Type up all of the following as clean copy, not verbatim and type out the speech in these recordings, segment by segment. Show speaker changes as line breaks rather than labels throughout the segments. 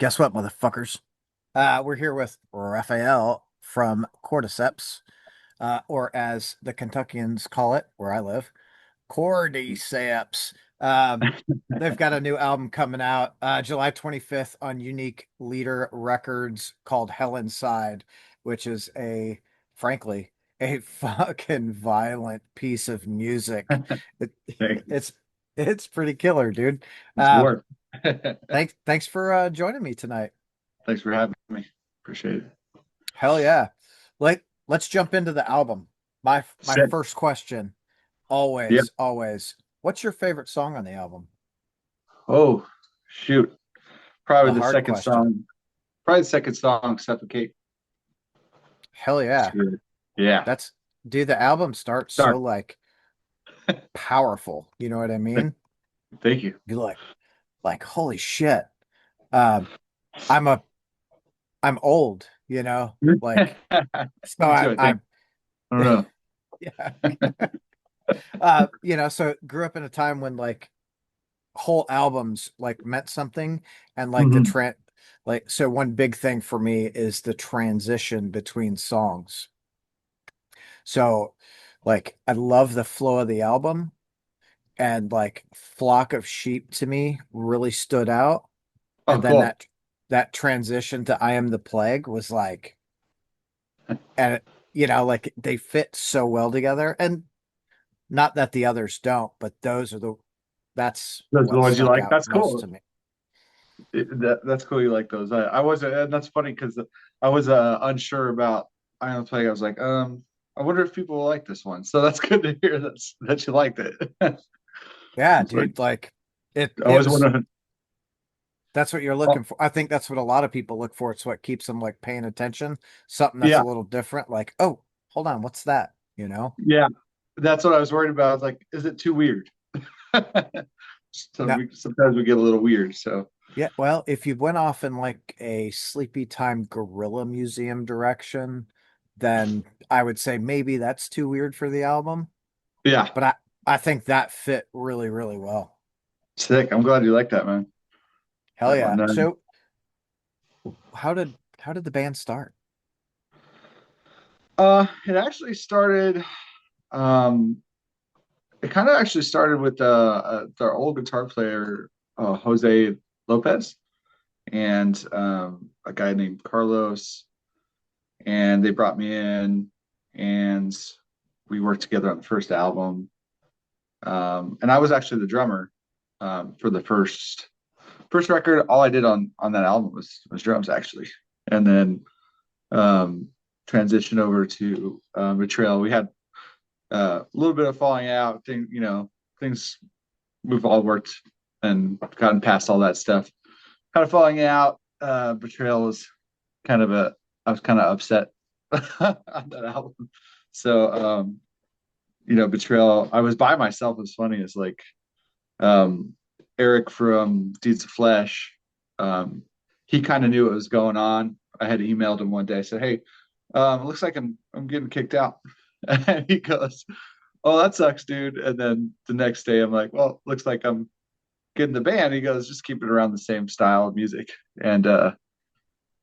Guess what, motherfuckers? We're here with Rafael from Cordyceps, or as the Kentuckians call it, where I live, Cordyceps. They've got a new album coming out July 25th on Unique Leader Records called Hell Inside, which is frankly, a fucking violent piece of music. It,
Thank you.
it's it's pretty killer, dude.
It's
Uh,
work.
thanks for joining me tonight.
Thanks for having me. Appreciate it.
Hell yeah. Let's jump into the album. My
Sick.
first question,
Yep.
always. What's your favorite song on the album?
Oh, shoot.
The
Probably the
hard
second
question.
song. Probably the second song, Suffocate.
Hell
It's
yeah.
good. Yeah.
That's Dude, the album starts so
Dark.
like powerful. You know what I mean?
Thank you.
You're like holy shit. Um I'm a I'm old, like so
Me too, I think.
I'm
I don't know.
yeah. So grew up in a time when like whole albums like meant something and like
Mhm.
so one big thing for me is the transition between songs. So like I love the flow of the album, and like Flock of Sheep to me really stood out,
Oh,
and then
cool.
that transition to I Am the Plague was like, and like they fit so well together, and not that the others don't, but that's
Those are the
what
ones you
stuck
like.
out
That's
most
cool.
to me.
That's cool. You like those. I wasn't, and that's funny because I was unsure about Iron Plague. I was like, I wonder if people will like this one. So that's good to hear that you liked it.
Yeah,
It's like
dude, like
I
it
always
was
want
that's what you're
to.
looking for. I think that's what a lot of people look for. It's what keeps them like paying attention. Something that's a
Yeah,
little different, like, oh, hold on, what's that? You know?
yeah. That's what I was worried about. I was like, is it too weird? So
Now,
sometimes we get a little weird. So
yeah, well, if you went off in like a Sleepy Time Gorilla Museum direction, then I would say maybe that's too weird for the album.
yeah,
But I think that fit really, really well.
sick. I'm glad you like that, man.
Hell
That
yeah.
one.
So how did the band start?
It actually started. Um, it kind of actually started with their old guitar player, Jose Lopez, and a guy named Carlos, and they brought me in, and we worked together on the first album. And I was actually the drummer for the first record. All I did on that album was drums actually, and then um, transitioned over to Betrayal. We had a little bit of falling out. Things we've all worked and gotten past all that stuff. Kind of falling out. Betrayal was kind of a. I was kind of upset on that album. So Betrayal. I was by myself. It was funny. It's like um, Eric from Deeds of Flesh, um, he kind of knew what was going on. I had emailed him one day, said, "Hey, it looks like I'm getting kicked out," and he goes, "Oh, that sucks, dude." And then the next day, I'm like, "Well, looks like I'm getting the band." He goes, "Just keep it around the same style of music," and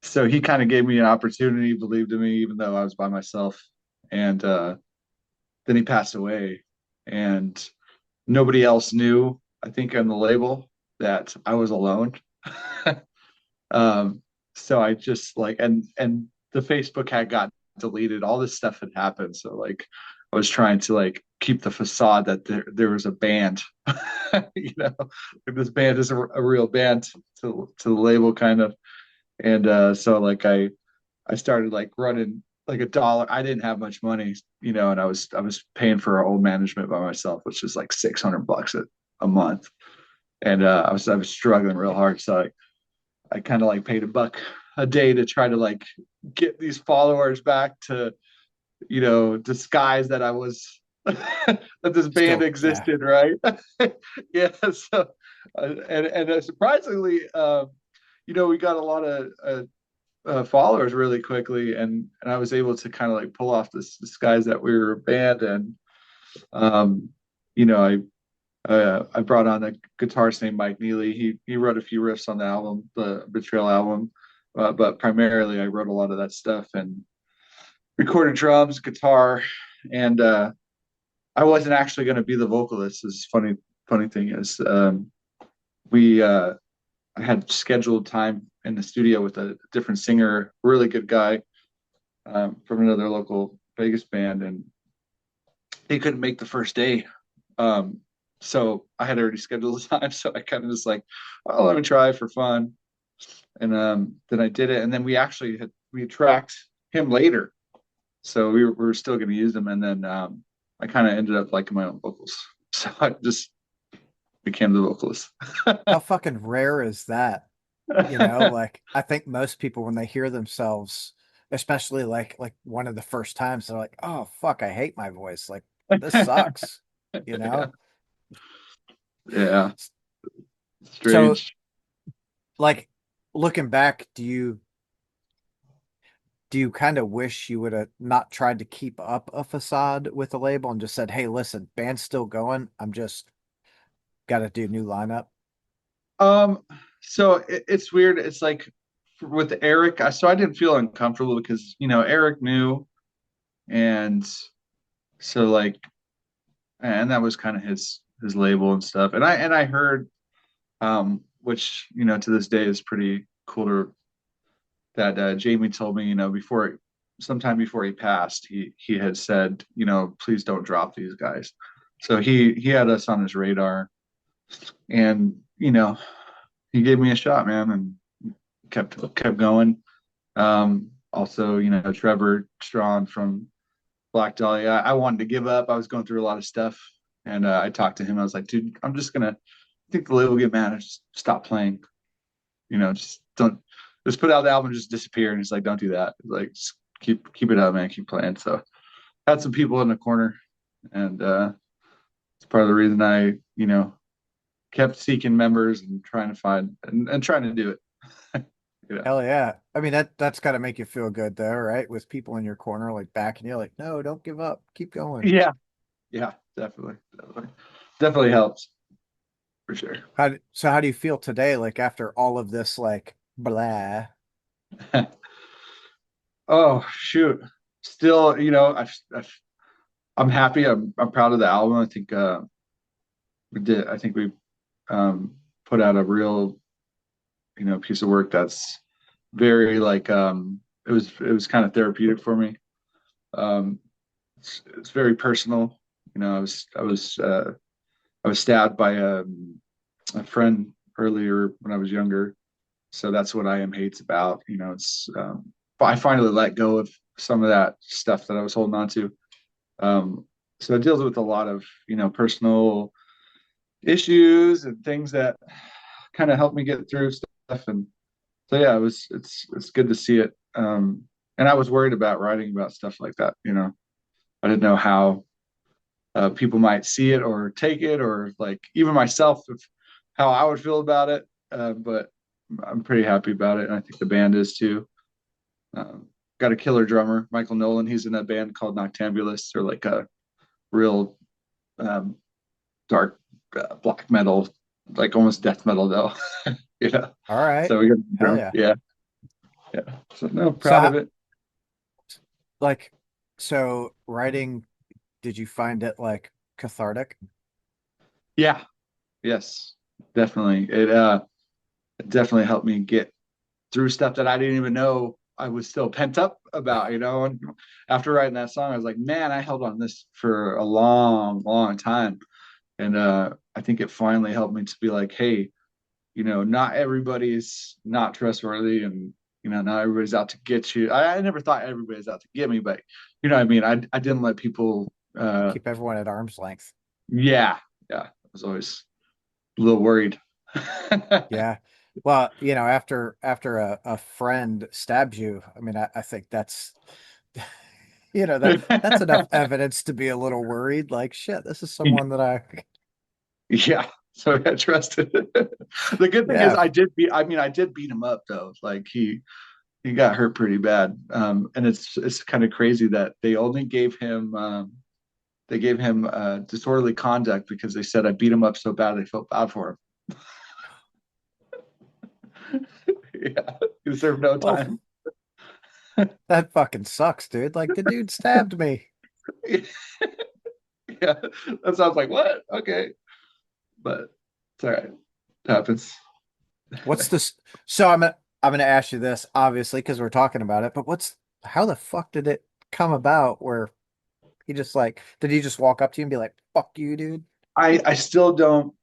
so he kind of gave me an opportunity, believed in me, even though I was by myself, and then he passed away, and nobody else knew, I think, on the label that I was alone. um, so I just like and the Facebook had got deleted. All this stuff had happened. So like I was trying to like keep the facade that there was a band. This band is a real band to the label kind of. And so like I started like running like $1. I didn't have much money, and I was paying for our old management by myself, which is like $600 a month. And I was struggling real hard. So I kind of like paid $1 a day to try to like get these followers back to, disguise that I was that this band
Still, yeah.
existed, right? Yeah. So and surprisingly, we got a lot of followers really quickly, and I was able to kind of like pull off this disguise that we were a band, and um, I I brought on a guitarist named Mike Neely. He wrote a few riffs on the album, the Betrayal album, but primarily I wrote a lot of that stuff and recorded drums, guitar, and I wasn't actually going to be the vocalist. This funny thing is, we I had scheduled time in the studio with a different singer, really good guy from another local Vegas band, and he couldn't make the first day. Um, so I had already scheduled the time, so I kind of just like, oh, let me try for fun, and then I did it, and then we tracked him later, so we were still going to use them, and then I kind of ended up liking my own vocals, so I just became the vocalist.
How fucking rare is that? You know, like I think most people when they hear themselves, especially like one of the first times, they're like, "Oh fuck, I hate my voice. Like this sucks." You
Yeah,
know?
yeah,
So
strange.
like looking back, do you kind of wish you would have not tried to keep up a facade with the label and just said, "Hey, listen, band's still going. I'm just got to do new lineup."
Um, so it's weird. It's like with Eric, so I didn't feel uncomfortable because Eric knew, and so like, and that was kind of his label and stuff. And I heard, which to this day is pretty cool that Jamie told me, sometime before he passed, he had said, please don't drop these guys. So he had us on his radar, and he gave me a shot, man, and kept going. Also, Trevor Strawn from Black Dahlia. I wanted to give up. I was going through a lot of stuff, and I talked to him. I was like, dude, I think the label will get mad and just stop playing. Just don't, just put out the album, and just disappear. And he's like, don't do that. He's like, just keep it up, man. Keep playing. So I had some people in the corner, and it's part of the reason I, kept seeking members and trying to find and trying to do it.
Hell yeah. I mean that's got to make you feel good though, right? With people in your corner like backing you like, "No, don't give up. Keep going."
Yeah, yeah, definitely helps for sure.
So how do you feel today like after all of this like blah?
Oh shoot, still, I'm happy. I'm proud of the album. I think I think we um, put out a real piece of work that's very like it was kind of therapeutic for me. Um, it's very personal. I was stabbed by a friend earlier when I was younger, so that's what I am hate's about. It's but I finally let go of some of that stuff that I was holding on to. So it deals with a lot of personal issues and things that kind of helped me get through stuff. And so yeah, it's good to see it. And I was worried about writing about stuff like that. I didn't know how people might see it or take it, or like even myself, if how I would feel about it. But I'm pretty happy about it, and I think the band is too. Um, got a killer drummer, Michael Nolan. He's in a band called Noctambulous. They're like a real um, dark black metal, like almost death metal though. Yeah.
All right.
So we got
Hell
drum.
yeah.
Yeah. Yeah. So no,
So
proud of it.
like so writing, did you find it like cathartic?
Yeah. Yes. Definitely. It definitely helped me get through stuff that I didn't even know I was still pent up about. And after writing that song, I was like, man, I held on this for a long, long time. And I think it finally helped me to be like, hey, not everybody's not trustworthy, and not everybody's out to get you. I never thought everybody's out to get me, but you know what I mean. I didn't let people.
Keep everyone at arm's length.
Yeah, yeah. I was always a little worried.
Yeah. Well, after a friend stabs you, I mean, I think that's that's enough evidence to be a little worried. Like, shit, this is someone that I
Yeah, so I trusted. The good thing is
yeah,
I did beat him up though. Like he got hurt pretty bad. And it's kind of crazy that they only gave him they gave him disorderly conduct because they said I beat him up so bad they felt bad for him. Yeah, he deserved no
Well,
time.
that fucking sucks, dude. Like the dude stabbed me.
Yeah, that sounds like what? Okay, but it's all right. It happens.
What's this? So I'm gonna ask you this, obviously, because we're talking about it. But how the fuck did it come about where did he just walk up to you and be like, "Fuck you, dude"?
I still don't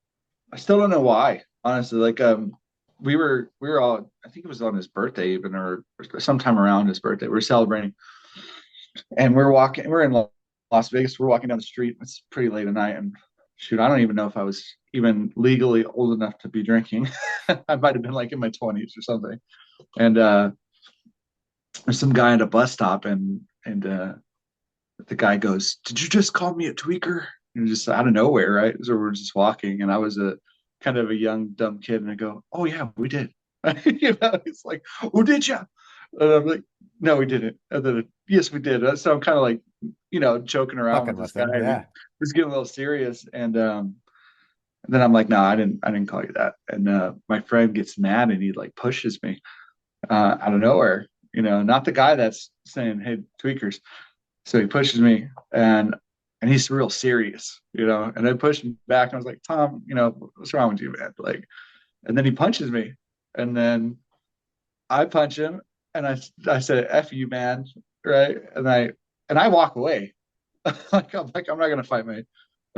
know why, honestly. Like we were all, I think it was on his birthday even, or sometime around his birthday. We were celebrating, and we're in Las Vegas. We're walking down the street. It's pretty late at night, and shoot, I don't even know if I was even legally old enough to be drinking. I might have been like in my 20s or something. And there's some guy at a bus stop, and the guy goes, "Did you just call me a tweaker?" And just out of nowhere, right? So we're just walking, and I was a kind of a young dumb kid, and I go, "Oh yeah, we did." It's like, "Oh, did you?" And I'm like, "No, we didn't." And then, "Yes, we did." So I'm kind of like, joking around
Fucking
with this
with
guy,
him,
and he
yeah.
was getting a little serious, and then I'm like, "No, I didn't call you that." And my friend gets mad, and he like pushes me out of nowhere. Not the guy that's saying, "Hey, tweakers." So he pushes me, and he's real serious, and I pushed him back and I was like, "Tom, what's wrong with you, man?" Like, and then he punches me, and then I punch him, and I said, "F you, man," right? And I walk away. I'm not gonna fight my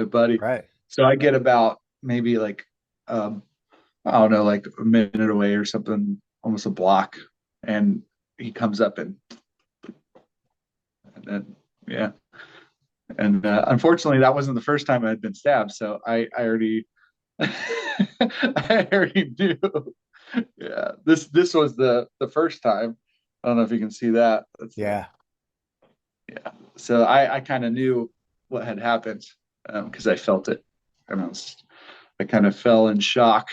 buddy.
Right.
So I get about maybe like um I don't know, like a minute away or something, almost a block, and he comes up and then yeah. And unfortunately, that wasn't the first time I had been stabbed. So I already, I already knew. Yeah, this was the first time. I don't know if you can see that.
Yeah.
Yeah. So I kind of knew what had happened because I felt it, and I kind of fell in shock.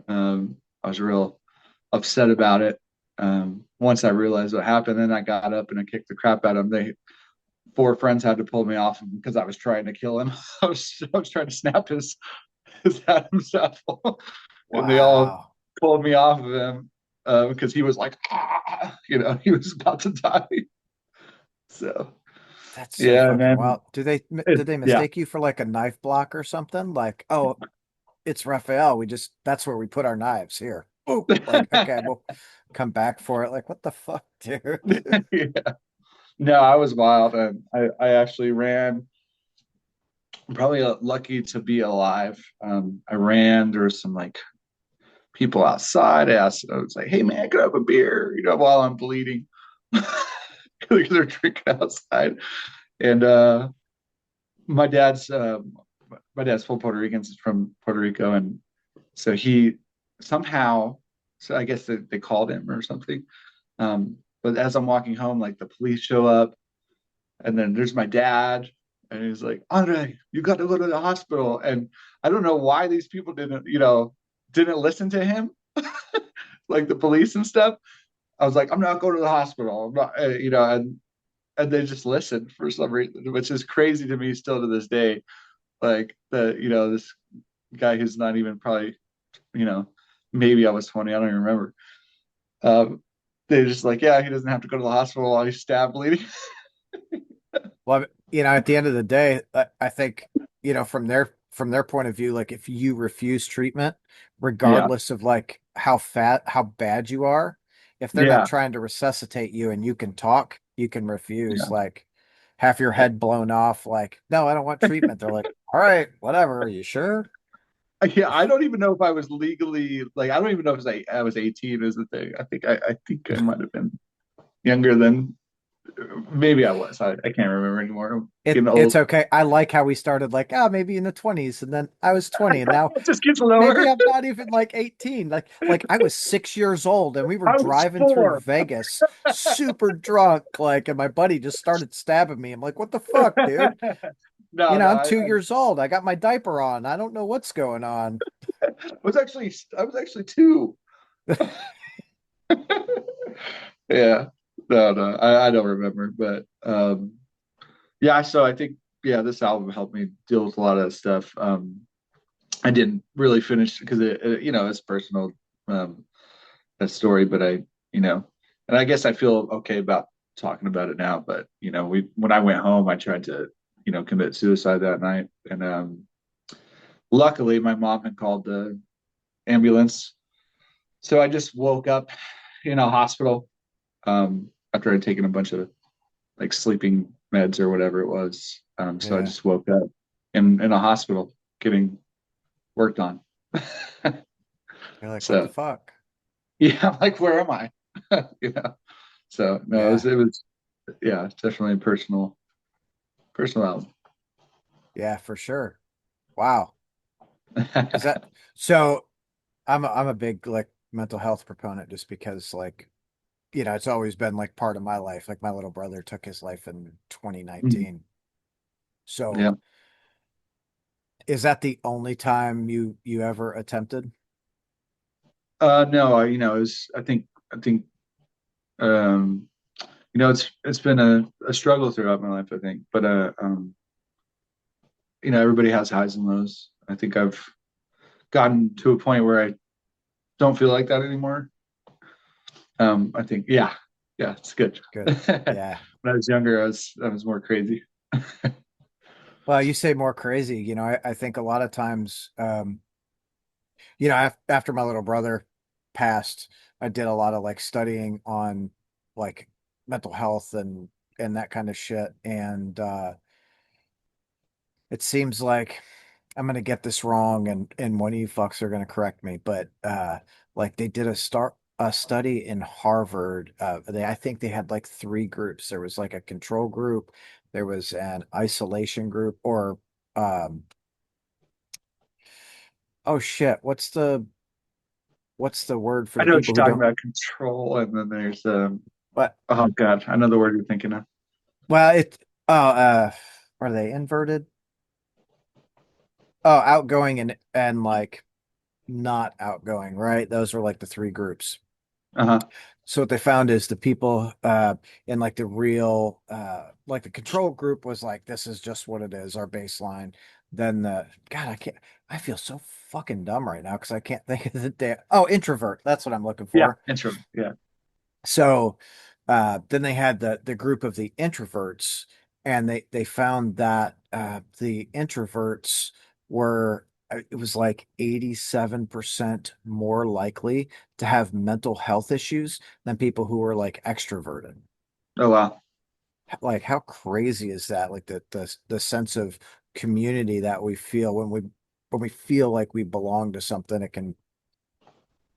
I was real upset about it. Once I realized what happened, then I got up and I kicked the crap out of him. They Four friends had to pull me off him because I was trying to kill him. I was trying to snap his Adam's apple, and they all
Wow.
pulled me off of him because he was like, ah, he was about to die. So
That's so
yeah, and
fucking
then
wild. Did they
yeah,
mistake you for like a knife block or something? Like, oh, it's Raphael. That's where we put our knives here. Boop. Like, okay, we'll come back for it. Like, what the fuck, dude?
yeah. No, I was wild, and I actually ran. I'm probably lucky to be alive. I ran. There was some like people outside. I was like, "Hey man, can I have a beer?" While I'm bleeding because they're drinking outside. And my dad's uh, my dad's full Puerto Rican, is from Puerto Rico, and so he somehow, so I guess they called him or something. But as I'm walking home, like the police show up, and then there's my dad, and he's like, "Andre, you got to go to the hospital." And I don't know why these people didn't listen to him, like the police and stuff. I was like, "I'm not going to the hospital." I'm not, and they just listened for some reason, which is crazy to me still to this day. Like this guy who's not even probably, you know, maybe I was 20, I don't even remember. Um, they're just like, yeah, he doesn't have to go to the hospital while he's stabbed bleeding.
Well, at the end of the day, I think, from their point of view, like if you refuse treatment,
Yeah,
regardless of like how bad you are, if they're not
yeah,
trying to resuscitate you and you can talk, you can refuse.
yeah.
Like have your head blown off, like, no, I don't want treatment. They're like, all right, whatever. Are you sure?
Yeah, I don't even know if I was legally like I don't even know if I was 18 is the thing. I think I might have been younger than maybe I was. I can't remember anymore. I'm getting
It's
old.
okay. I like how we started like, maybe in the 20s, and then I was 20, and now
It just gets
maybe
lower.
I'm not even like 18. Like I was 6 years old and we were
I was
driving through
4.
Vegas super drunk, like, and my buddy just started stabbing me. I'm like, what the fuck, dude?
No, no,
I'm 2 years old. I got my diaper on. I don't know what's going on.
I was actually 2. Yeah. No, no, I don't remember, but yeah. So I think yeah, this album helped me deal with a lot of that stuff. I didn't really finish because it's personal, um, that story, but and I guess I feel okay about talking about it now. But when I went home, I tried to, commit suicide that night, and luckily my mom had called the ambulance, so I just woke up in a hospital after I'd taken a bunch of like sleeping meds or whatever it was. So I
Yeah.
just woke up in a hospital getting worked on.
You're like, what the
So
fuck?
yeah, I'm like, where am I? you know. So no,
Yeah.
it was yeah, it's definitely a personal album.
Yeah, for sure. Wow. Is that so? I'm a big like mental health proponent just because like it's always been like part of my life. Like my little brother took his life in
Mhm.
2019. So
Yeah.
is that the only time you ever attempted?
No, I think um it's been a struggle throughout my life, I think. But everybody has highs and lows. I think I've gotten to a point where I don't feel like that anymore. I think yeah, it's good.
Good.
When
Yeah.
I was younger, I was more crazy.
Well, you say more crazy. I think a lot of times, after my little brother passed, I did a lot of like studying on like mental health and that kind of shit. And it seems like I'm gonna get this wrong, and one of you fucks are gonna correct me, but like they did a study in Harvard. I think they had like three groups. There was like a control group, there was an isolation group, or um, oh shit, what's the word for
I
the
know what
people
you're
who
talking
don't?
about, control, and then there's
But
oh God, I know the word you're thinking of.
well, are they inverted? Oh, outgoing and like not outgoing, right? Those were like the three groups.
Uh-huh.
So what they found is the people in like the real like the control group was like, this is just what it is, our baseline. Then the God, I feel so fucking dumb right now because I can't think of the day. Oh, introvert. That's what I'm looking
Yeah,
for.
intro. Yeah.
So then they had the group of the introverts, and they found that the introverts were it was like 87% more likely to have mental health issues than people who were like extroverted.
Oh wow.
Like how crazy is that? Like the sense of community that we feel when we feel like we belong to something, it can,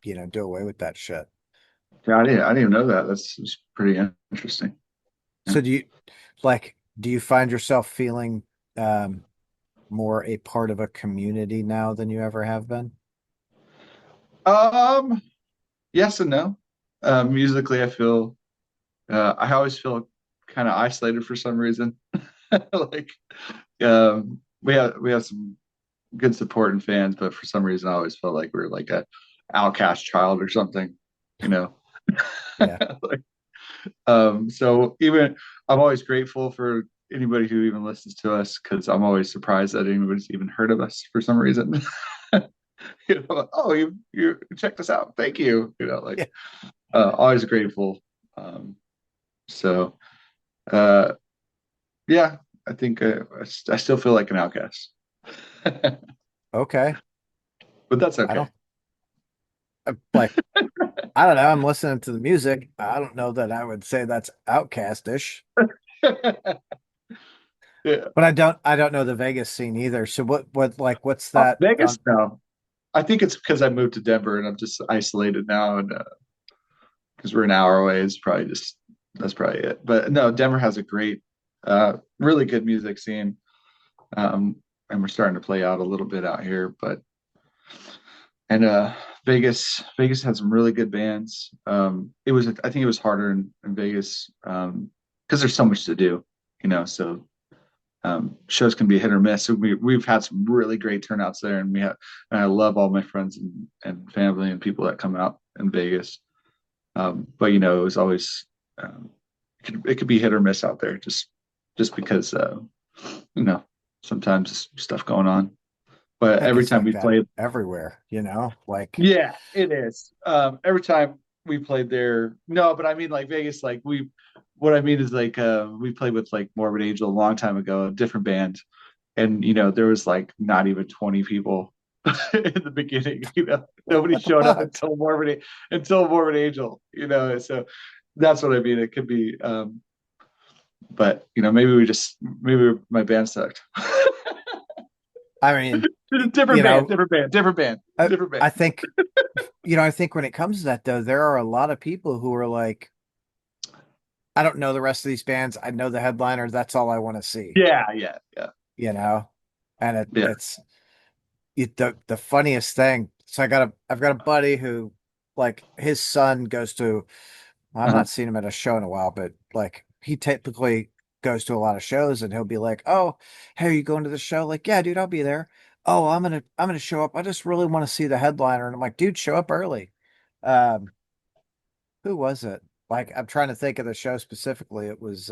do away with that shit.
Yeah, I didn't even know that. That's pretty interesting. Yeah.
So do you find yourself feeling um more a part of a community now than you ever have been?
Um, yes and no. Musically, I always feel kind of isolated for some reason. Like, we have some good support and fans, but for some reason, I always felt like we were like a outcast child or something, you know.
Yeah.
Like, so even I'm always grateful for anybody who even listens to us because I'm always surprised that anybody's even heard of us for some reason. Oh, you checked us out. Thank you. Like
Yeah.
always grateful. Um, so uh, yeah, I think I still feel like an outcast, but
Okay.
that's
I
okay.
don't like I don't know. I'm listening to the music. I don't know that I would say that's outcastish,
Yeah.
but I don't know the Vegas scene either. So what's
Oh,
that
Vegas?
on?
No, I think it's because I moved to Denver and I'm just isolated now, and because we're an hour away, it's probably just that's probably it. But no, Denver has a great, really good music scene, um, and we're starting to play out a little bit out here. But and Vegas had some really good bands. I think it was harder in Vegas because there's so much to do, So shows can be hit or miss. So we've had some really great turnouts there, and I love all my friends and family and people that come out in Vegas. But it was always um, it could be hit or miss out there, just because. you know, sometimes stuff going on. But
I think
every
it's
time
like
we
that
played,
everywhere, like
yeah, it is. Every time we played there, no, but I mean like Vegas, like what I mean is like we played with like Morbid Angel a long time ago, a different band, and there was like not even 20 people in the beginning. Nobody
what the
showed up
fuck?
until Morbid Angel. So that's what I mean. It could be, but maybe my band sucked.
I mean,
Different
you
band,
know,
different band, different band,
I,
different band.
I think, I think when it comes to that though, there are a lot of people who are like, I don't know the rest of these bands. I know the headliner. That's all I want to see,
Yeah, yeah, yeah,
you know? And
yeah.
the funniest thing. So I've got a buddy who like his son goes to, I've
Uh-huh.
not seen him at a show in a while, but like he typically goes to a lot of shows and he'll be like, "Oh, hey, are you going to the show?" Like, "Yeah, dude, I'll be there." "Oh, I'm gonna show up. I just really want to see the headliner." And I'm like, "Dude, show up early." Um, who was it? Like, I'm trying to think of the show specifically. It was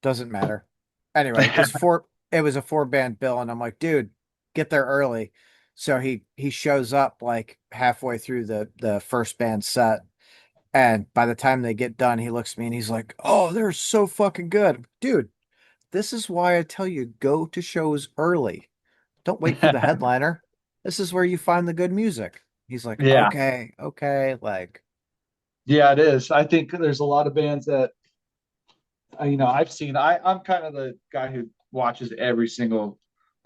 doesn't matter. Anyway, it was a four band bill, and I'm like, dude, get there early. So he shows up like halfway through the first band set. And by the time they get done, he looks at me and he's like, "Oh, they're so fucking good." Dude, this is why I tell you go to shows early. Don't wait for the headliner. This is where you find the good music. He's like,
Yeah,
"Okay, okay." Like,
yeah, it is. I think there's a lot of bands that I've seen. I'm kind of the guy who watches every single.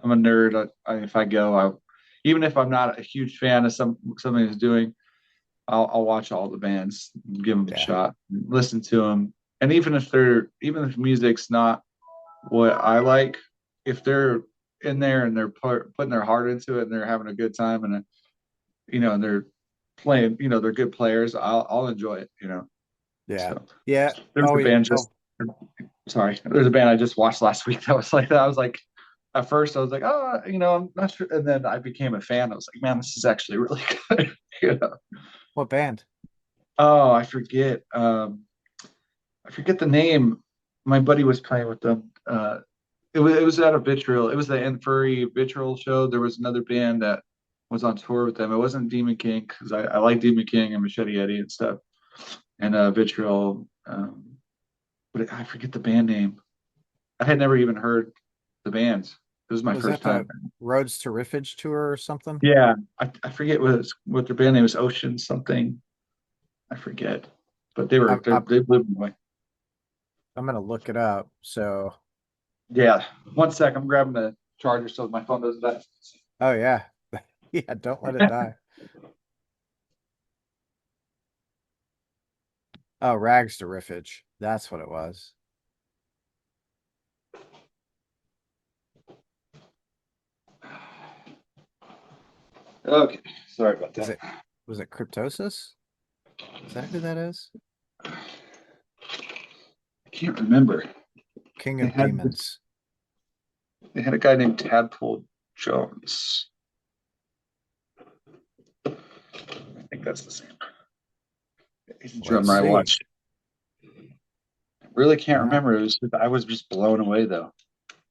I'm a nerd. If I go, even if I'm not a huge fan of something is doing, I'll watch all the bands, give them a
yeah,
shot, listen to them, and even if music's not what I like, if they're in there and they're putting their heart into it and they're having a good time and they're playing, they're good players, I'll enjoy it.
yeah,
So
yeah.
there's
Oh,
a
yeah.
band just
Oh,
sorry, there's a band I just watched last week that was like that. I was like, at first I was like, oh, I'm not sure, and then I became a fan. I was like, man, this is actually really good. you know?
what band?
Oh, I forget the name. My buddy was playing with them. It was at a Vitriol. It was the Infuri Vitriol show. There was another band that was on tour with them. It wasn't Demon King because I like Demon King and Machete Eddie and stuff. And Vitriol, but I forget the band name. I had never even heard the bands. This was my
Was
first
that
time.
the Roads to Riffage tour or something?
Yeah, I forget what their band name was. Ocean something. I forget, but
I'm I'm
they blew me away.
I'm gonna look it up. So,
Yeah, one sec. I'm grabbing the charger so my phone doesn't die.
oh yeah, yeah. Don't let it die. Oh, Rags to Riffage. That's what it was.
Okay, sorry about
Is
that.
it was it Cryptosis? Is that who that is?
I can't remember.
King
They
of
had
Demons.
they had a guy named Tadpole Jones. I think that's the same. He's the
Let's
drummer I
see.
watched. Really can't
Uh,
remember. I was just blown away though.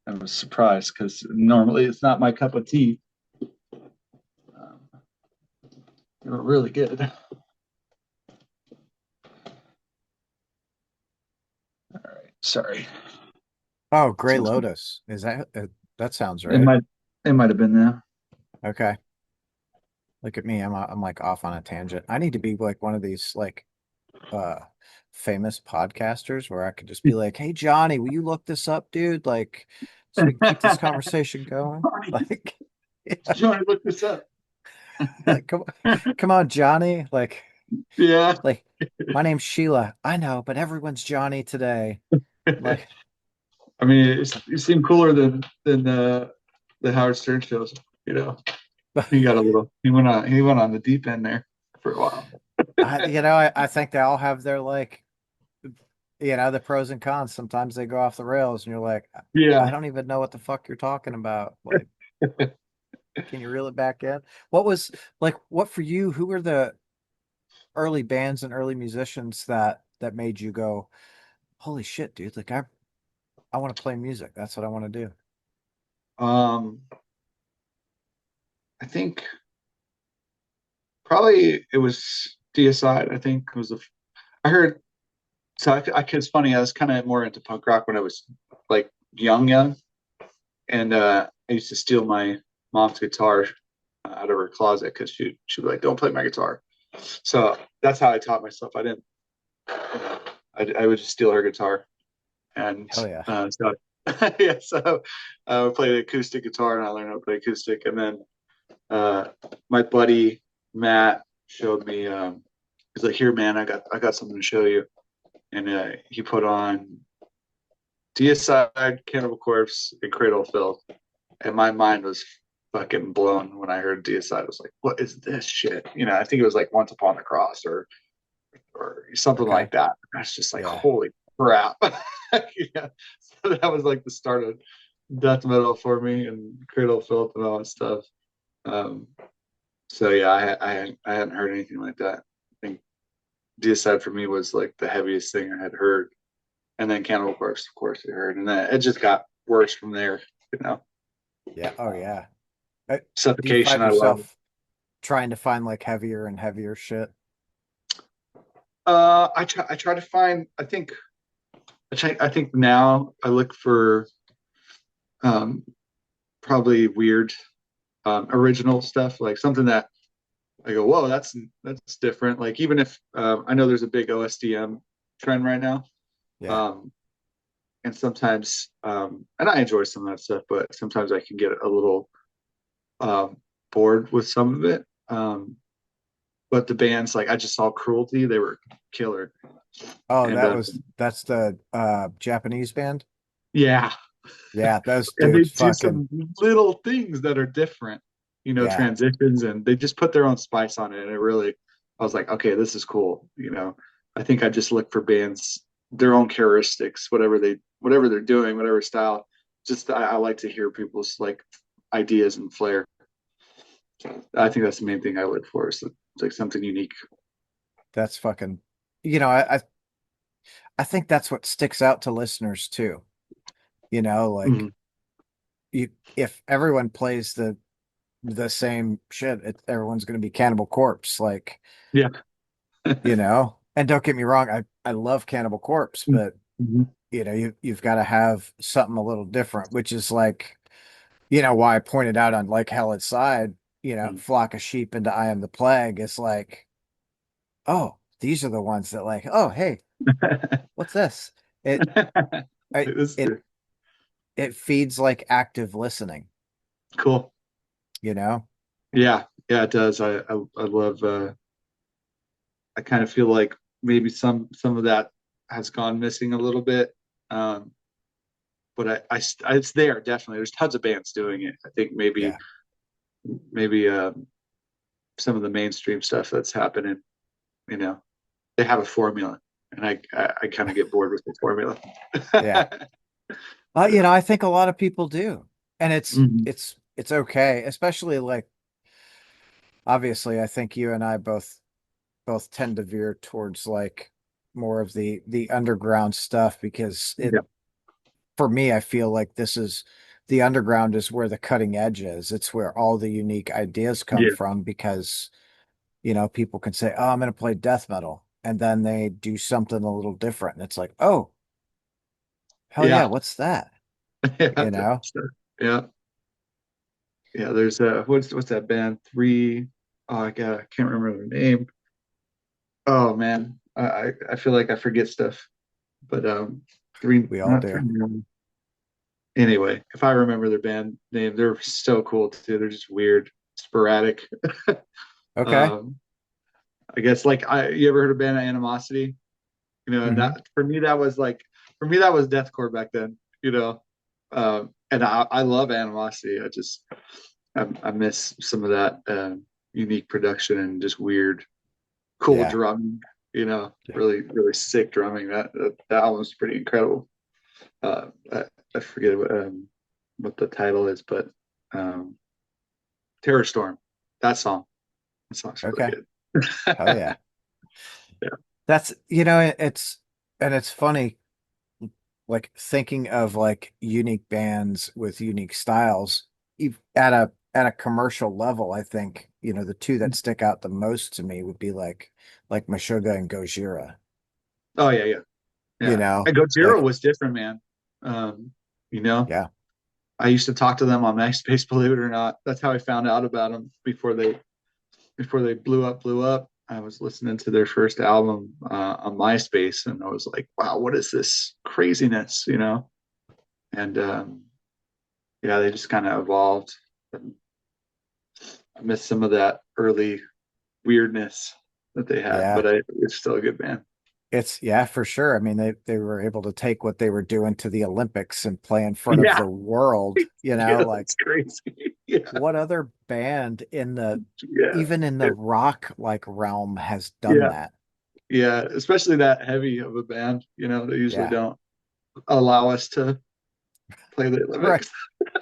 I was surprised because normally it's not my cup of tea. Um, they were really good. All right, sorry.
oh, Gray
So
Lotus. Is that that sounds
it
right?
might it might have been there.
Okay. Look at me. I'm like off on a tangent. I need to be like one of these like uh famous podcasters where I could just be like, "Hey Johnny, will you look this up, dude?" Like so we can keep this conversation going. Like yeah,
Johnny, look this up.
like come on, Johnny.
Yeah.
Like my name's Sheila. I know, but everyone's Johnny today. Like
I mean, you seem cooler than the Howard Stern shows. You know, he got a little. He went on the deep end there for a while.
I think they all have their like, the pros and cons. Sometimes they go off the rails and you're like, I
Yeah.
don't even know what the fuck you're talking about. Like, can you reel it back in? What was what for you? Who were the early bands and early musicians that made you go, holy shit, dude. Like I want to play music. That's what I want to do.
Um, I think probably it was Deicide. I think was the. I heard. So it's funny. I was kind of more into punk rock when I was like young, and I used to steal my mom's guitar out of her closet because she'd be like, "Don't play my guitar." So that's how I taught myself. I didn't. I would just steal her guitar, and
Hell yeah.
so yeah. So I played acoustic guitar, and I learned how to play acoustic. And then uh, my buddy Matt showed me. He's like, "Here, man, I got something to show you." And he put on Deicide, Cannibal Corpse, and Cradle of Filth, and my mind was fucking blown when I heard Deicide. I was like, "What is this shit?" I think it was like Once Upon the Cross or something
Okay.
like that. I was just like,
Yeah.
"Holy crap!" Yeah. So that was like the start of death metal for me and Cradle of Filth and all that stuff. Um, so yeah, I hadn't heard anything like that. I think Deicide for me was like the heaviest thing I had heard, and then Cannibal Corpse, of course, I heard, and then it just got worse from there. You know,
Yeah. Oh yeah. Do you
Suffocation,
find
I love.
yourself trying to find like heavier and heavier shit?
I try to find. I think now I look for um, probably weird original stuff, like something that I go, whoa, that's different. Like even if I know there's a big OSDM trend right now,
Yeah.
um, and sometimes and I enjoy some of that stuff, but sometimes I can get a little um, bored with some of it. But the bands, like I just saw Cruelty, they were killer,
Oh,
and
that's the Japanese band.
yeah,
Yeah, those
and they
dudes
do
fucking
some little things that are different,
yeah.
transitions, and they just put their own spice on it. And it really, I was like, okay, this is cool. I think I just look for bands, their own characteristics, whatever they're doing, whatever style. Just I like to hear people's like ideas and flair. So I think that's the main thing I look for is like something unique.
That's fucking I think that's what sticks out to listeners too. Like
Mhm.
you if everyone plays the same shit, everyone's going to be Cannibal Corpse. Like,
Yeah.
and don't get me wrong, I love Cannibal Corpse, but
Mhm.
you've got to have something a little different, which is like, why I pointed out on like Hell Inside, Flock of Sheep into I Am the Plague is like, oh, these are the ones that like, oh, hey, what's this? It I,
It was
it feeds like active listening,
cool.
you know?
Yeah, yeah, it does. I love. I kind of feel like maybe some of that has gone missing a little bit. Um, but it's there definitely. There's tons of bands doing it. I think maybe
Yeah.
maybe some of the mainstream stuff that's happening. You know, they have a formula, and I kind of get bored with the formula.
Yeah. I think a lot of people do. And
Mhm.
it's okay, especially like obviously I think you and I both tend to veer towards like more of the underground stuff because it
Yeah,
for me I feel like this is the underground is where the cutting edge is. It's where all the unique ideas come
yeah,
from because people can say, "Oh, I'm going to play death metal." And then they do something a little different and it's like, "Oh, hell yeah,
yeah,
what's that?"
yeah.
You know?
Yeah, yeah. There's what's that band? Oh, I can't remember the name. Oh man, I feel like I forget stuff. But three,
We all
not
do.
three. Anyway, if I remember their band name, they're so cool too. They're just weird, sporadic.
Okay.
Um, I guess like you ever heard of band Animosity? And
Hmm.
that for me that was deathcore back then. And I love Animosity. I miss some of that unique production and just weird, cool
Yeah.
drumming.
Yeah.
Really really sick drumming. That album's pretty incredible. I forget what the title is, but um, Terror Storm. That song. That song's really
Okay.
good.
Hell yeah.
Yeah.
That's, it's and it's funny. like thinking of like unique bands with unique styles at a commercial level, I think, the two that stick out the most to me would be like Meshuggah and Gojira,
Oh yeah, yeah,
you
yeah.
know,
And Gojira
like
was different, man. You know,
yeah,
I used to talk to them on MySpace, believe it or not. That's how I found out about them before they blew up, blew up. I was listening to their first album on MySpace, and I was like, "Wow, what is this craziness?" You know. And yeah, they just kind of evolved. And I miss some of that early weirdness that they had,
yeah.
but it's still a good band.
It's yeah, for sure. I mean, they were able to take what they were doing to the Olympics and play in front of
Yeah,
the world,
yeah,
like
that's crazy. Yeah,
what other band in the
yeah,
even in the rock like realm has done
yeah,
that?
yeah. Especially that heavy of a band. You know, they usually
Yeah.
don't allow us to play the
Right.
Olympics.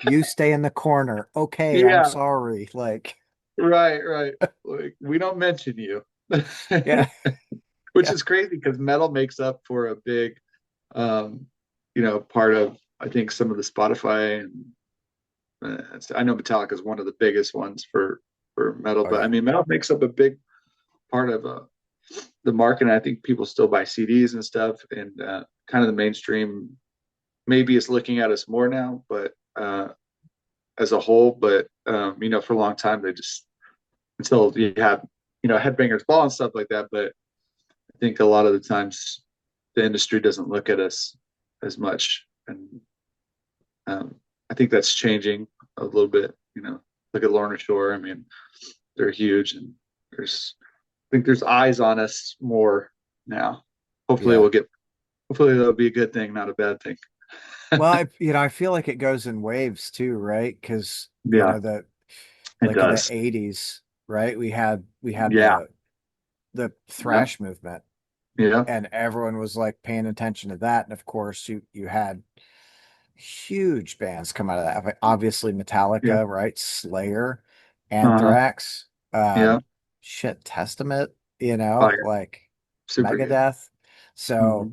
You stay in the corner. Okay, I'm
Yeah,
sorry. Like,
right, right. Like we don't mention you,
yeah,
which
yeah,
is crazy because metal makes up for a big, um, part of I think some of the Spotify and I know Metallica is one of the biggest ones for metal,
oh
but I
yeah,
mean metal makes up a big part of the market. And I think people still buy CDs and stuff, and kind of the mainstream maybe is looking at us more now, but as a whole. But for a long time they just until you have Headbangers Ball and stuff like that. But I think a lot of the times the industry doesn't look at us as much, and um, I think that's changing a little bit. Look at Lorna Shore. I mean, they're huge, and I think there's eyes on us more now. Hopefully,
yeah.
we'll get. Hopefully, that'll be a good thing, not a bad thing.
Well, I feel like it goes in waves too, right? Because
Yeah,
the
it
like in the
does.
80s, right? We had
Yeah,
the
yeah,
thrash movement,
yeah,
and everyone was like paying attention to that. And of course, you had huge bands come out of that. Like, obviously,
yeah.
Metallica, right? Slayer,
Uh huh.
Anthrax,
Yeah.
shit, Testament,
Oh yeah.
like
Super good.
Megadeth. So,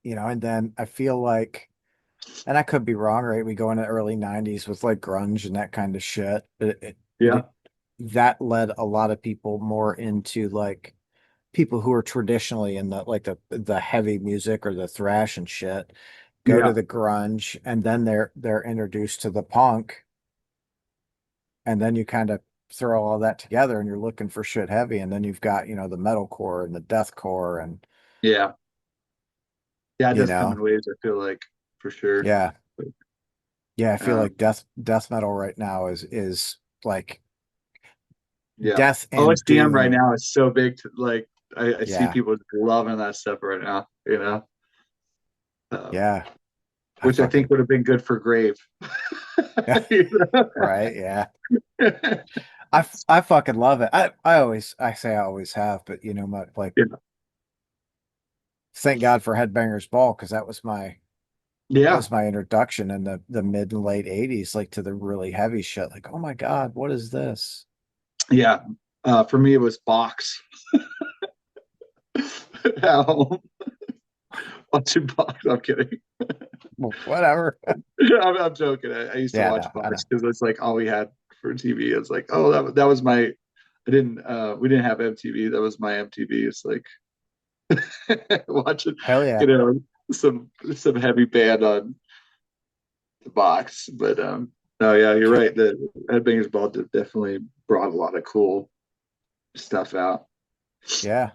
Hmm.
and then I feel like, and I could be wrong, right? We go into the early 90s with like grunge and that kind of shit. But
Yeah.
that led a lot of people more into like people who are traditionally in the heavy music or the thrash and shit go to
Yeah.
the grunge, and then they're introduced to the punk, and then you kind of throw all that together and you're looking for shit heavy, and then you've got the metalcore and the deathcore and
Yeah. Yeah. It
you
does come in
know
waves. I feel like for sure.
yeah,
But,
yeah, I feel like
um,
death metal right now is like
yeah.
death and
OSDM right
doom.
now is so big. I see
Yeah,
people loving that stuff right now. Um,
yeah, I
which I think
fucking
would have been good for Grave.
yeah,
You
right, yeah.
know?
I fucking love it. I say I always have, but like,
Yeah.
thank God for Headbangers Ball, because that
Yeah.
was my introduction in the mid and late 80s, like to the really heavy shit. Like, oh my God, what is this?
Yeah. For me, it was Box. At home, watching Box. I'm kidding.
Well, whatever.
I'm joking. I used to
Yeah,
watch
no, I know.
Box because it's like all we had for TV. It's like, oh, that was my. I didn't. We didn't have MTV. That was my MTV. It's like watching,
Hell yeah.
you know, some heavy band on the Box. But no, yeah, you're right. The Headbangers Ball definitely brought a lot of cool stuff out.
Yeah.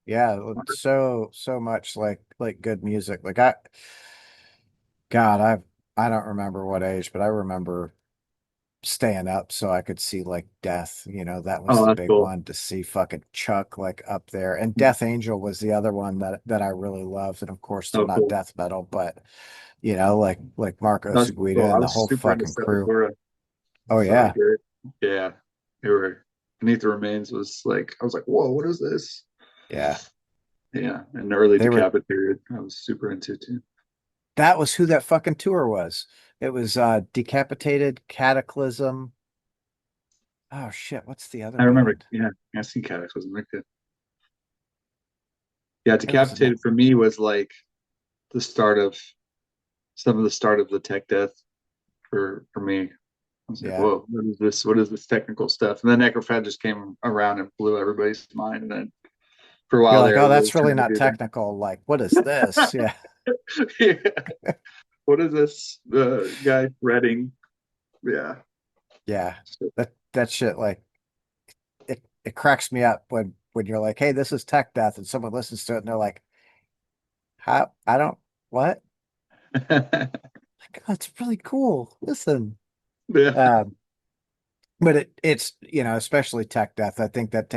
Yeah. So much like good music. Like God, I don't remember what age, but I remember staying up so I could see like Death. That was
Oh,
the
that's
big
cool.
one, to see fucking Chuck like up there. And Death Angel was the other one that I really loved. And of course they're
Oh,
not
cool.
death metal, but like Marco
That's cool.
Seguida
I
and the
was
whole
super into
fucking crew.
Sepultura.
Oh
So I
yeah.
get it. Yeah, they were Beneath the Remains was like I was like, whoa, what is this?
Yeah.
Yeah, and the early
They were
Decapitated, I was super into too.
that was who that fucking tour was. It was Decapitated, Cataclysm. Oh shit, what's the other
I remember,
band?
yeah, I seen Caddx wasn't like that. Yeah,
It was not
Decapitated for me was like the start of some of the start of the tech death for me. I was like,
Yeah.
whoa, what is this? What is this technical stuff? And then Necrofed just came around and blew everybody's mind. And then for a
You're
while
like,
there,
oh,
everybody
that's
was
really
trying to
not
do
technical. Like, what is this?
that.
Yeah.
Yeah. What is this? The guy threading. Yeah.
Yeah.
So,
That shit, like, it cracks me up when you're like, hey, this is tech death, and someone listens to it and they're like, how I don't what? Like, oh, it's really cool. Listen.
yeah.
Um, but it's especially tech death. I think it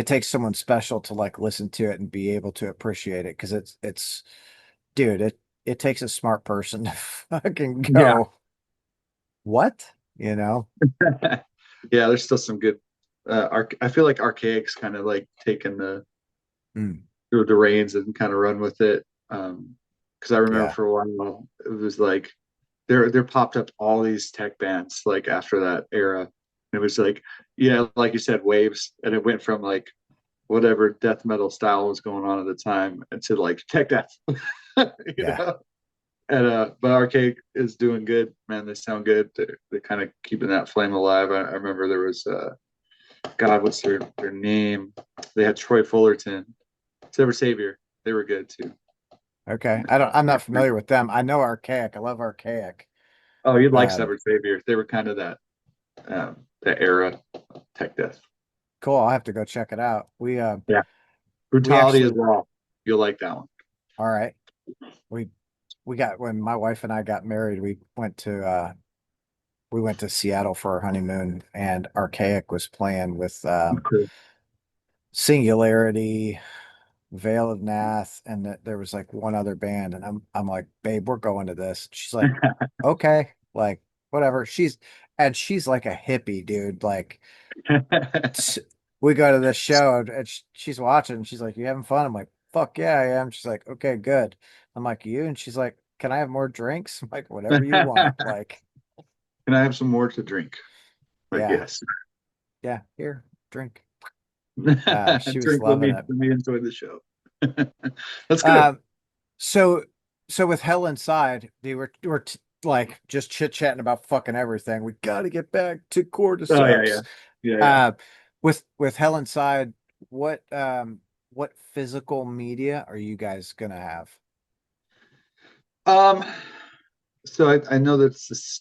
takes someone special to like listen to it and be able to appreciate it because it's dude, it takes a smart person to fucking
Yeah.
go, what? You know?
Yeah, there's still some good I feel like Archaic's kind of like taken
Mm,
the reins and kind of run with it. Because I remember
yeah,
for a while it was like there popped up all these tech bands like after that era. And it was like, yeah, like you said, waves, and it went from like whatever death metal style was going on at the time into like tech death, you
yeah.
know. And but Archaic is doing good, man. They sound good. They're kind of keeping that flame alive. I remember there was God, what's their name? They had Troy Fullerton, Silver Savior. They were good too.
Okay. I'm not familiar with them. I know Archaic. I love Archaic.
Oh, you'd like
Um,
Severed Savior. They were kind of that era tech death.
cool. I'll have to go check it out.
Yeah.
We
Brutality as
actually
well. You'll like that one.
all right. We we got when my wife and I got married, we went to Seattle for our honeymoon and Archaic was playing with
Cool.
Singularity, Veil of Nath, and there was like one other band, and I'm like, babe, we're going to this. She's like, okay, like whatever. She's like a hippie, dude. Like s- we go to this show and she's watching. And she's like, you having fun? I'm like, fuck yeah, I am. She's like, okay, good. I'm like, you? And she's like, can I have more drinks? I'm like, whatever you want. Like,
Can I have some more to drink? Like,
yeah,
yes.
yeah, here, drink. She was
Drink with
loving
me.
it.
Let me enjoy the show. That's good.
Um, So, so with Hell Inside, they were like just chit-chatting about fucking everything. We got to get back to
Oh yeah, yeah,
Cordyceps.
yeah, yeah.
Uh, with Hell Inside, what physical media are you guys gonna have?
Um, so I know that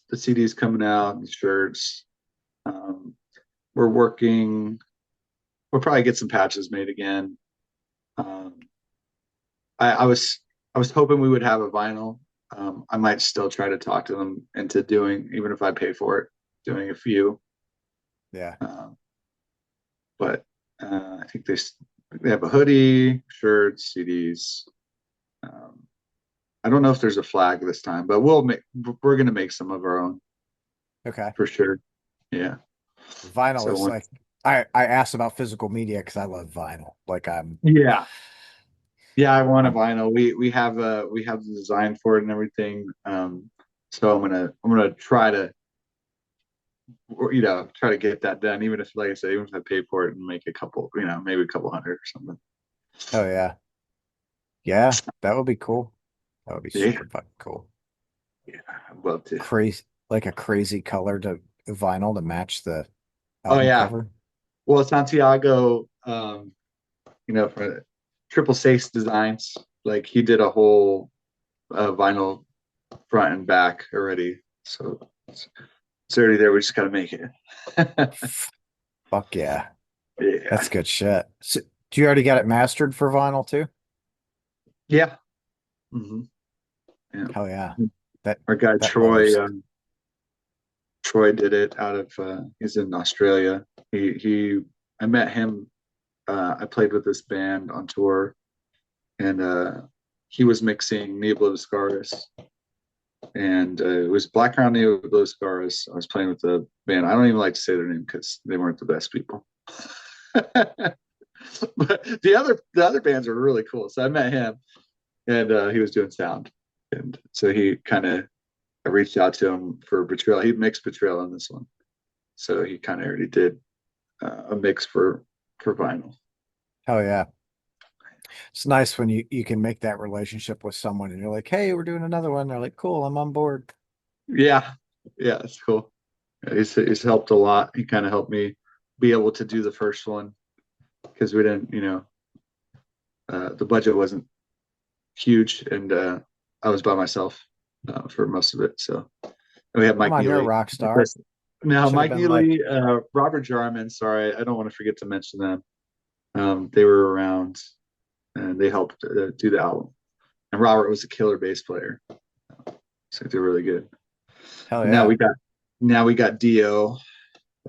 the CD is coming out, the shirts. Um, we're working. We'll probably get some patches made again. Um, I was hoping we would have a vinyl. I might still try to talk to them into doing, even if I pay for it, doing a few.
Yeah.
Um, but I think they have a hoodie, shirts, CDs. Um, I don't know if there's a flag this time, but we're gonna make some of our own
Okay.
for sure. Yeah.
Vinyl
So
is like I asked about physical media because I love vinyl. Like I'm
yeah, yeah, I want a
I'm
vinyl. We have the design for it and everything. So I'm gonna try to try to get that done, even if, like I said, even if I pay for it and make a couple, maybe a couple hundred or something.
oh yeah. Yeah, that would be cool. That would be
Yeah,
super fucking cool.
yeah, I'd love to.
Crazy like a crazy color to vinyl to match the
Oh
album
yeah.
cover.
Well, Santiago, for Triple Six Designs, like he did a whole vinyl front and back already, so it's already there. We just got to make it.
Fuck yeah.
Yeah,
That's good shit. So, do you already got it mastered for vinyl too?
yeah, hmm yeah.
Hell yeah. That
Our guy
that moves.
Troy did it out of he's in Australia. I met him. I played with this band on tour, and he was mixing Neobliscaris, and it was Black Crown Neobliscaris. I was playing with the band. I don't even like to say their name because they weren't the best people. But the other bands are really cool. So I met him, and he was doing sound, and so he kind of I reached out to him for Betrayal. He mixed Betrayal on this one, so he kind of already did a mix for vinyl.
Hell yeah. It's nice when you can make that relationship with someone and you're like, hey, we're doing another one. They're like, cool, I'm on board.
Yeah, yeah, it's cool. Yeah, he's helped a lot. He kind of helped me be able to do the first one because we didn't, the budget wasn't huge, and I was by myself for most of it. So and we had
Come
Mike
on, you're a
Neely.
rock star.
Now,
Should have
Mike
been like,
Neely, Robert Jarman. Sorry, I don't want to forget to mention them. They were around and they helped do the album. And Robert was a killer bass player, so they're really good.
hell
And
yeah.
now we got Dio,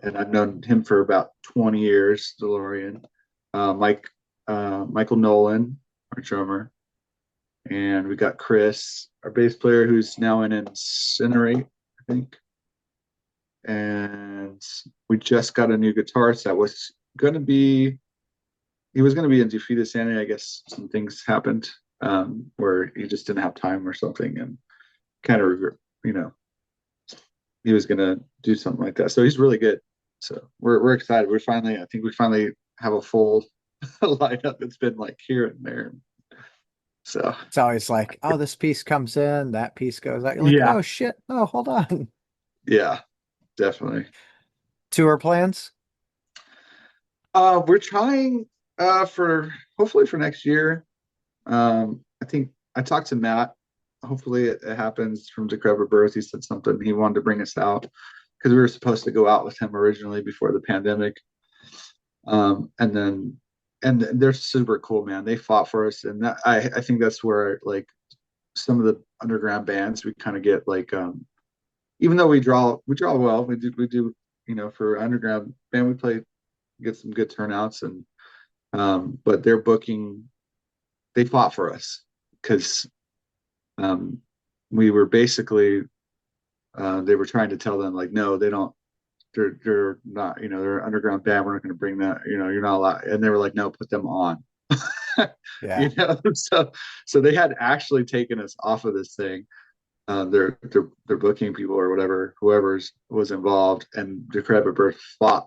and I've known him for about 20 years. DeLorean, Michael Nolan, our drummer, and we got Chris, our bass player, who's now in Incinerate, I think. And we just got a new guitarist that was going to be he was going to be in Defeated Sanity. I guess some things happened where he just didn't have time or something, and kind of you know he was going to do something like that. So he's really good. So we're excited. I think we finally have a full lineup. It's been like here and there. So
It's always like, oh, this piece comes in, that piece goes out. You're like,
yeah,
oh shit, no, hold on.
yeah, definitely.
Tour plans?
We're trying for hopefully for next year. I think I talked to Matt. Hopefully it happens from Decrepit Birth. He said something he wanted to bring us out because we were supposed to go out with him originally before the pandemic. And then and they're super cool, man. They fought for us, and I think that's where like some of the underground bands we kind of get like even though we draw well, we do for underground band we play get some good turnouts and but their booking they fought for us because um, we were basically they were trying to tell them like no they don't they're not they're an underground band we're not going to bring that you're not allowed and they were like no put them on
Yeah.
so they had actually taken us off of this thing their booking people or whatever whoever's was involved and Decrepit Birth fought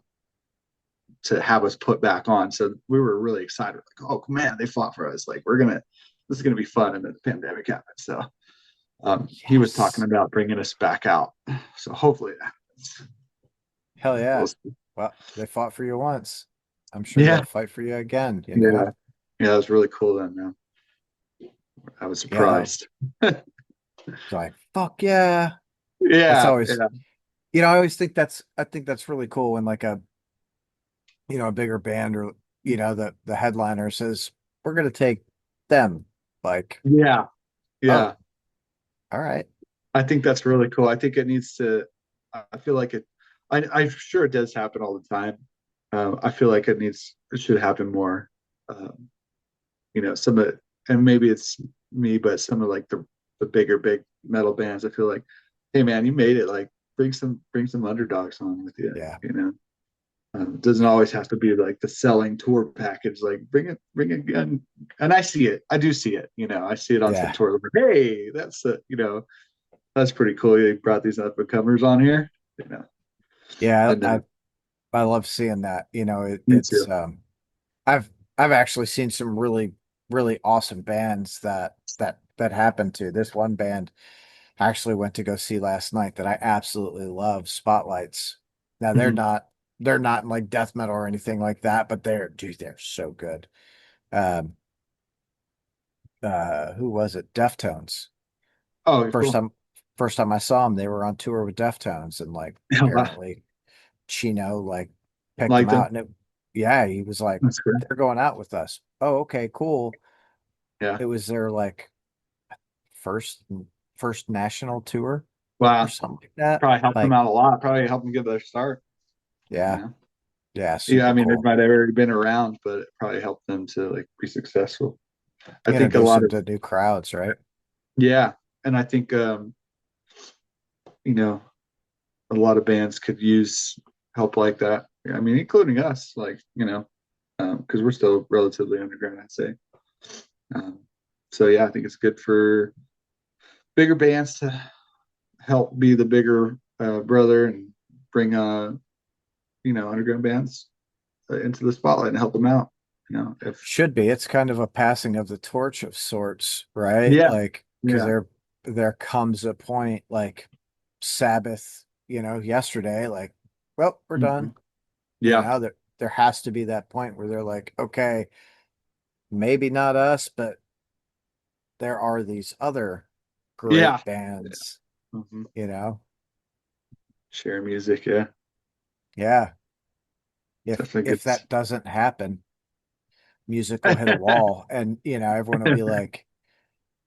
to have us put back on. So we were really excited. Like, oh man, they fought for us. Like this is gonna be fun. And then the pandemic happened. So he was talking
Yes.
about bringing us back out. So hopefully that happens.
Hell
We'll
yeah.
see.
Well, they fought for you once. I'm sure
Yeah,
they'll fight for you again, you know?
yeah, yeah. It was really cool then, man. I was
Yeah, that
surprised.
was like, fuck yeah. That's
Yeah,
always,
yeah.
I always think I think that's really cool when like a bigger band or, the headliner says, we're going to take them. Like,
Yeah,
oh,
yeah.
all right.
I think that's really cool. I think it needs to. I feel like it. I'm sure it does happen all the time. I feel like it should happen more. Um, some of and maybe it's me, but some of like the big metal bands, I feel like, hey man, you made it. Like bring some underdogs on with you.
Yeah.
You know, it doesn't always have to be like the selling tour package. Like bring it again. And I see it. I do see it. I see it on some
Yeah.
tours. Like, hey, that's pretty cool. You brought these up and comers on here. You know,
Yeah.
and
I love seeing that.
me too.
I've, I've actually seen some really, really awesome bands that happened to. This one band I actually went to go see last night that I absolutely love, Spotlights. Now
Mhm.
they're not in like death metal or anything like that, but they're so good. Um who was it? Deftones.
Oh, you're
First
cool.
time first time I saw them, they were on tour with Deftones and like apparently Chino like picked them
Liked
out
them.
and yeah, he was like,
That's good.
they're going out with us. Oh, okay, cool.
Yeah.
It was their like first first national tour or
Wow.
something like that.
Probably helped them
Like,
out a lot. Probably helped them get their start. You
yeah,
know.
yeah,
Yeah, I
super
mean, they
cool.
might have already been around, but it probably helped them to like be successful. I think a
Introduce
lot
them
of
to new crowds, right?
yeah, and I think you know, a lot of bands could use help like that. I mean, including us, like because we're still relatively underground, I'd say. Um, so yeah, I think it's good for bigger bands to help be the bigger brother and bring underground bands into the spotlight and help them out. if
Should be. It's kind of a passing of the torch of sorts, right?
yeah,
Like, because
yeah,
there comes a point like Sabbath, yesterday, like, well, we're
mhm,
done.
yeah,
There has to be that point where they're like, okay, maybe not us, but there are these other
yeah.
great bands,
Hmm.
you know?
Share music, yeah,
Yeah.
definitely
If
good.
that doesn't happen, music will hit a wall and, everyone will be like,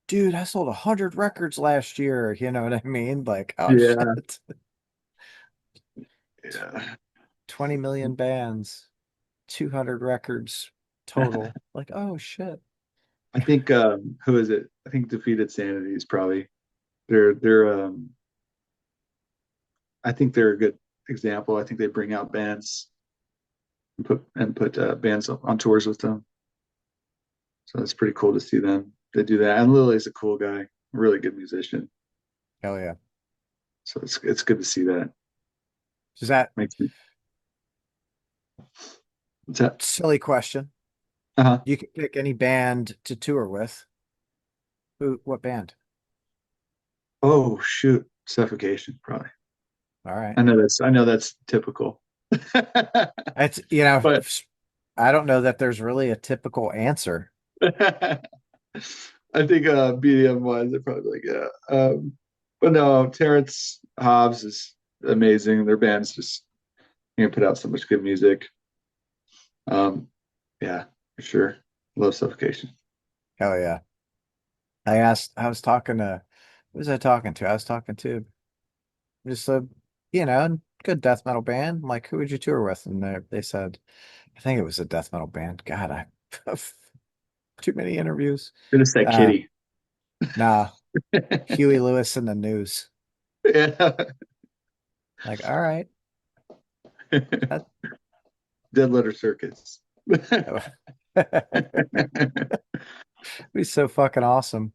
dude, I sold 100 records last year. You know what I mean? Like, oh
Yeah,
shit,
yeah.
20 million bands, 200 records total. Like, oh shit.
I think who is it? I think Defeated Sanity is probably they're I think they're a good example. I think they bring out bands and put bands on tours with them. So it's pretty cool to see them. They do that. And Lily's a cool guy, really good musician.
Hell yeah.
So it's good to see that.
Is that
Makes me what's that?
silly question?
Uh-huh.
You could pick any band to tour with. What band?
Oh shoot. Suffocation, probably.
All right.
I know that's typical.
It's,
But
I don't know that there's really a typical answer.
I think BDM wise, they're probably like, yeah. But no, Terrence Hobbs is amazing. Their band's just put out so much good music. Um, yeah, for sure. Love Suffocation.
Hell yeah. I was talking to, who was I talking to? I was talking to just a, good death metal band. I'm like, who would you tour with? And they said, I think it was a death metal band. God, I too many interviews.
Gonna say
Uh,
Kitty.
nah, Huey Lewis and the News.
Yeah.
Like, all right, that,
Dead Letter Circus.
that'd be so fucking awesome.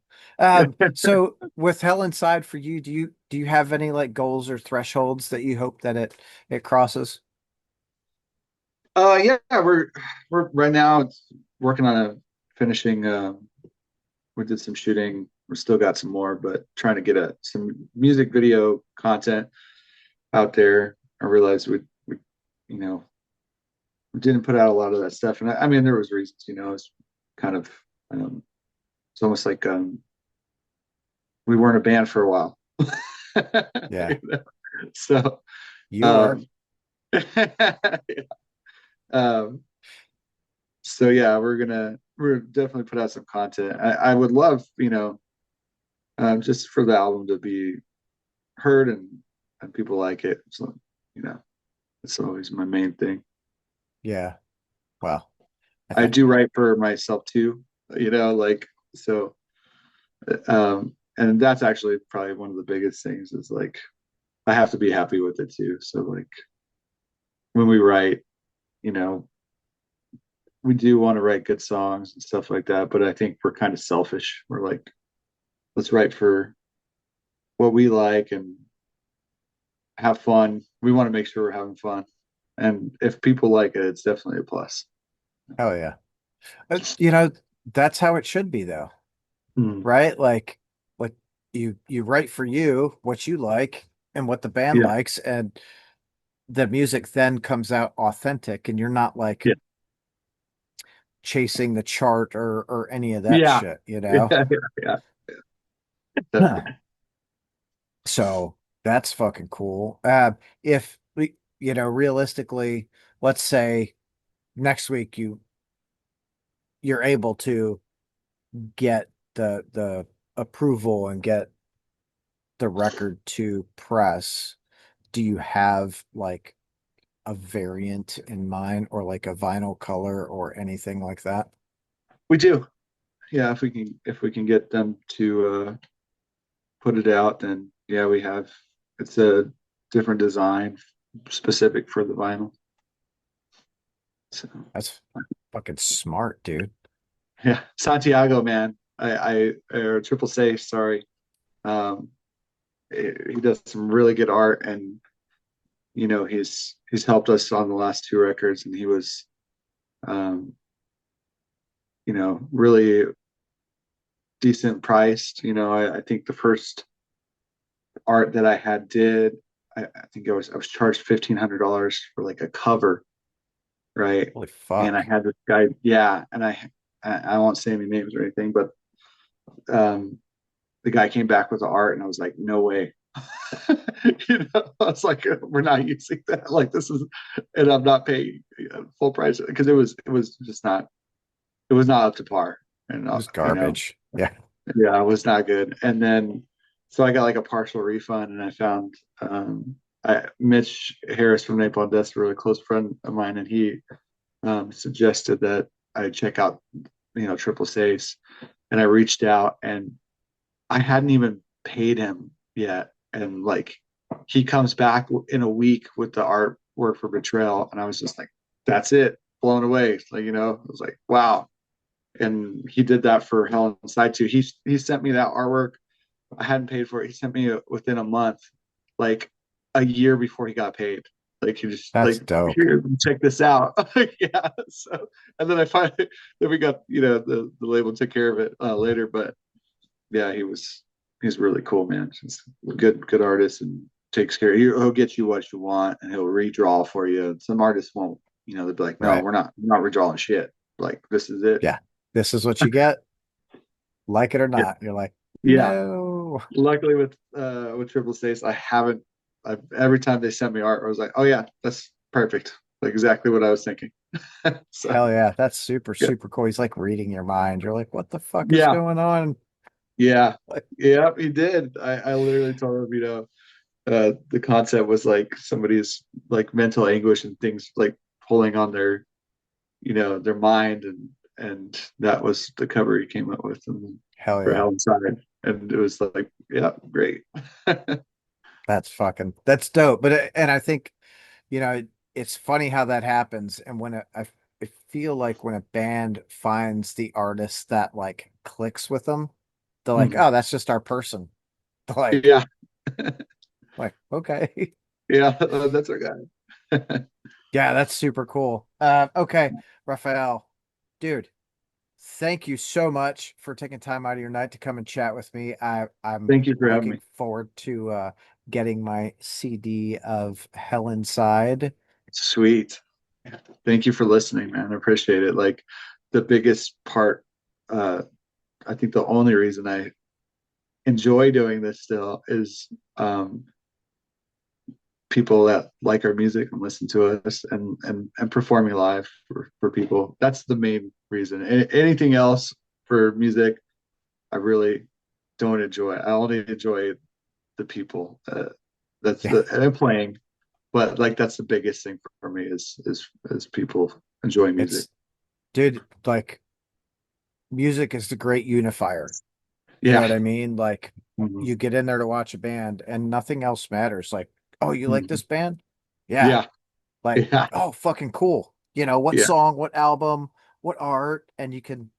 So with Hell Inside for you, do you have any like goals or thresholds that you hope that it crosses?
Yeah, we're right now working on a finishing. We did some shooting. We still got some more, but trying to get some music video content out there. I realized we you know we didn't put out a lot of that stuff, and I mean there was reasons. It's kind of um, it's almost like we weren't a band for a while.
Yeah,
So
you were.
um, um, so yeah, we're definitely put out some content. I would love just for the album to be heard and people like it. So you know, it's always my main thing.
Yeah. Well, I
I
think,
do write for myself too, like so. And that's actually probably one of the biggest things is like I have to be happy with it too. So like when we write, you know, we do want to write good songs and stuff like that, but I think we're kind of selfish. We're like, let's write for what we like and have fun. We want to make sure we're having fun. And if people like it, it's definitely a plus.
hell yeah. That's how it should be though,
Mm.
right? Like you write for you what you like and what the band
Yeah.
likes, and the music then comes out authentic, and you're not like
Yeah.
chasing the chart or any of that
Yeah.
shit,
Yeah. Yeah. Yeah. Definitely.
So that's fucking cool. If we, realistically, let's say next week you're able to get the approval and get the record to press, do you have like a variant in mind or like a vinyl color or anything like that?
We do. Yeah. If we can get them to put it out, then yeah, we have. It's a different design specific for the vinyl. So
That's fucking smart, dude.
yeah, Santiago, man, I or Triple Say, sorry. Um, he does some really good art, and he's helped us on the last two records, and he was um, really decent priced. I think the first art that I had I think I was charged $1,500 for like a cover, right?
Holy
And I
fuck.
had this guy, yeah, and I won't say any names or anything, but um, the guy came back with the art, and I was like, no way. I was like, we're not using that. Like this is, and I'm not paying full price because it was just not it was not up to par, and
It was garbage. Yeah.
yeah, it was not good. And then so I got like a partial refund, and I found Mitch Harris from Naples on Desk, a really close friend of mine, and he suggested that I check out Triple Safes, and I reached out, and I hadn't even paid him yet, and like he comes back in a week with the artwork for Betrayal, and I was just like, that's it, blown away. Like I was like, wow. And he did that for Hell Inside too. He sent me that artwork. I hadn't paid for it. He sent me it within a month, like a year before he got paid. Like he just
That's
like,
dope.
here, check this out. Yeah. So and then I finally then we got the label took care of it later. But yeah, he's really cool, man. He's a good artist and takes care. He'll get you what you want, and he'll redraw for you. Some artists won't. They'll be like, no,
Right.
we're not redrawing shit. Like this is it.
Yeah. This is what you get, like it or
Yeah.
not. You're like,
Yeah.
no.
Luckily with Triple Stace, I haven't. Every time they sent me art, I was like, oh yeah, that's perfect. Like exactly what I was thinking. So
Hell yeah. That's super,
yeah,
super cool. He's like reading your mind. You're like, what the fuck is
yeah,
going on?
yeah,
Like,
yeah. He did. I literally told him, the concept was like somebody's like mental anguish and things like pulling on their mind, and that was the cover he came up with and
hell
for
yeah.
Hell Inside, and it was like, yeah, great.
That's dope. And I think, you know, it's funny how that happens. And I feel like when a band finds the artist that like clicks with them, they're like,
Mhm.
oh, that's just our person. Like,
Yeah,
okay.
yeah, that's our guy.
Yeah, that's super cool. Okay, Rafael, dude, thank you so much for taking time out of your night to come and chat with me. I'm
Thank you for having
looking
me.
forward to getting my CD of Hell Inside.
Sweet. Thank you for listening, man. I appreciate it. Like the biggest part, uh, I think the only reason I enjoy doing this still is people that like our music and listen to us and performing live for people. That's the main reason. Anything else for music, I really don't enjoy. I only enjoy the people. That's
Yeah,
the and playing, but like that's the biggest thing for me is people enjoying music.
it's dude, like music is the great unifier. You know
Yeah.
what I mean? Like
Mhm.
you get in there to watch a band and nothing else matters. Like, oh, you like
Mhm.
this band? Yeah.
Yeah.
Like,
Yeah.
oh, fucking cool. You know, what
Yeah.
song, what album, what art, and you can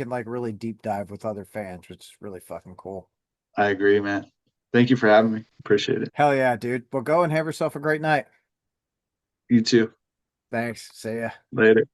like really deep dive with other fans, which is really fucking cool.
I agree, man. Thank you for having me. Appreciate it.
Hell yeah, dude. Well, go and have yourself a great night.
You too.
Thanks. See ya.
Later.